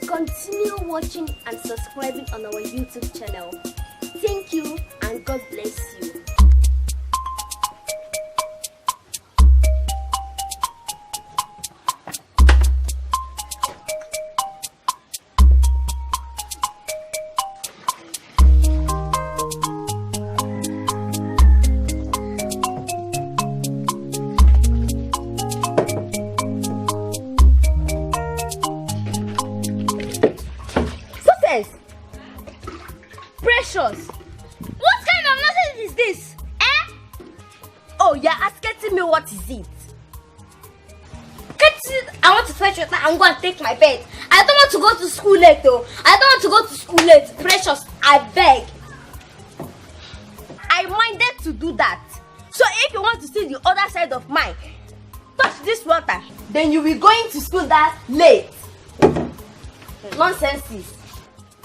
continue watching and subscribing on our YouTube channel. Thank you and God bless you. Precious, what kind of nonsense is this? Oh, you're asking me what is it? I want to fetch water and go and take my bed. I don't want to go to school late though. I don't want to go to school late. Precious, I beg. I minded to do that. So if you want to see the other side of mine, touch this water, then you will be going to school that late. Nonsense.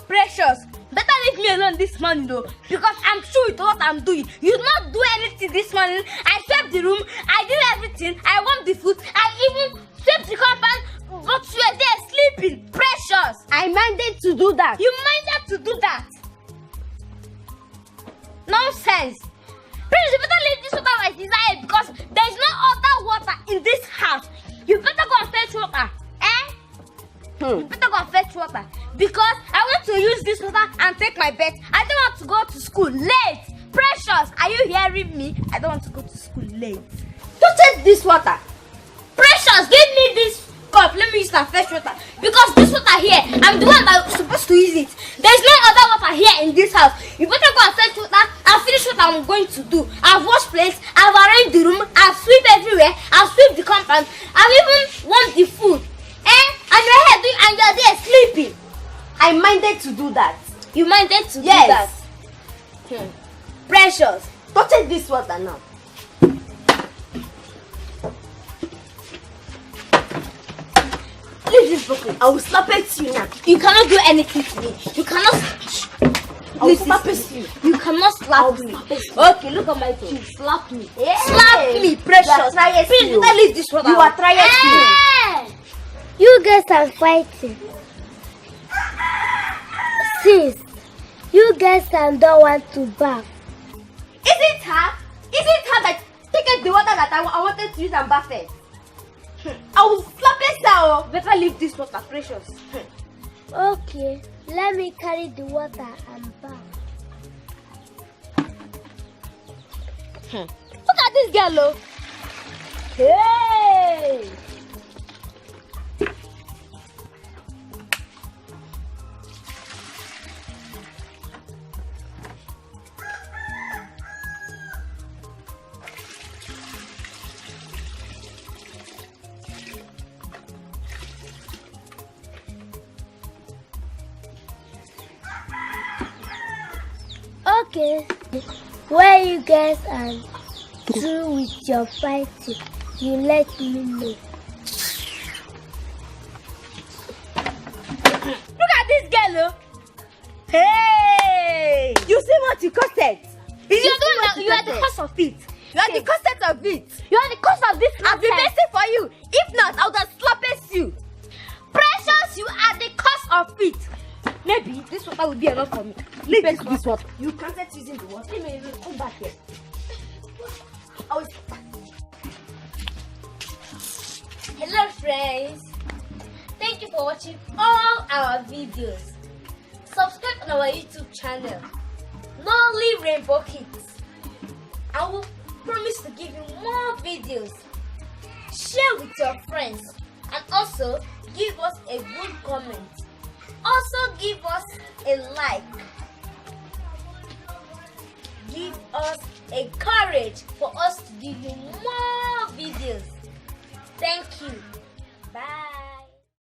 Precious, better leave me alone this morning though, because I'm sure with what I'm doing. You did not do anything this morning. I swept the room, I did everything, I warmed the food, I even swept the compound, but you were there sleeping. Precious, I minded to do that. You minded to do that? Nonsense. Precious, you better leave this water like desire, because there is no other water in this house. You better go and fetch water. You better go and fetch water, because I want to use this water and take my bed. I don't want to go to school late. Precious, are you hearing me? I don't want to go to school late. Don't take this water. Precious, give me this cup. Let me use and fetch water, because this water here, I'm the one that's supposed to use it. There's no other water here in this house. You better go and fetch water and finish what I'm going to do. I've washed plates, I've arranged the room, I've swept everywhere, I've swept the compound, I've even warmed the food. And you're here doing, and you're there sleeping. I minded to do that. You minded to do that? Precious, don't take this water now. Leave this bucket. I will slap it you now. You cannot do anything to me. You cannot. I will slap you. You cannot slap me. Okay, look at my toe. Slap me. Yeah. Slap me, Precious. Please, don't leave this water. You are trying to. You guys are fighting. Sis, you guys don't want to bath. Is it her? Is it her that take the water that I wanted to use and bath it? I will slap it now. Better leave this water, Precious. Okay, let me carry the water and bath. Look at this girl, oh. Hey! Okay, where you guys are through with your fighting, you let me know. Look at this girl, oh. Hey! You see what you costed? You are the cause of it. You are the cause of it. You are the cause of this. I've been waiting for you. If not, I would have slapped you. Precious, you are the cause of it. Maybe this water will be enough for me. Leave this water. You can't start using the water. Let me come back here. Hello friends. Thank you for watching all our videos. Subscribe on our YouTube channel, Nolly Rainbow Kids. I will promise to give you more videos. Share with your friends and also give us a good comment. Also give us a like. Give us a courage for us to give you more videos. Thank you.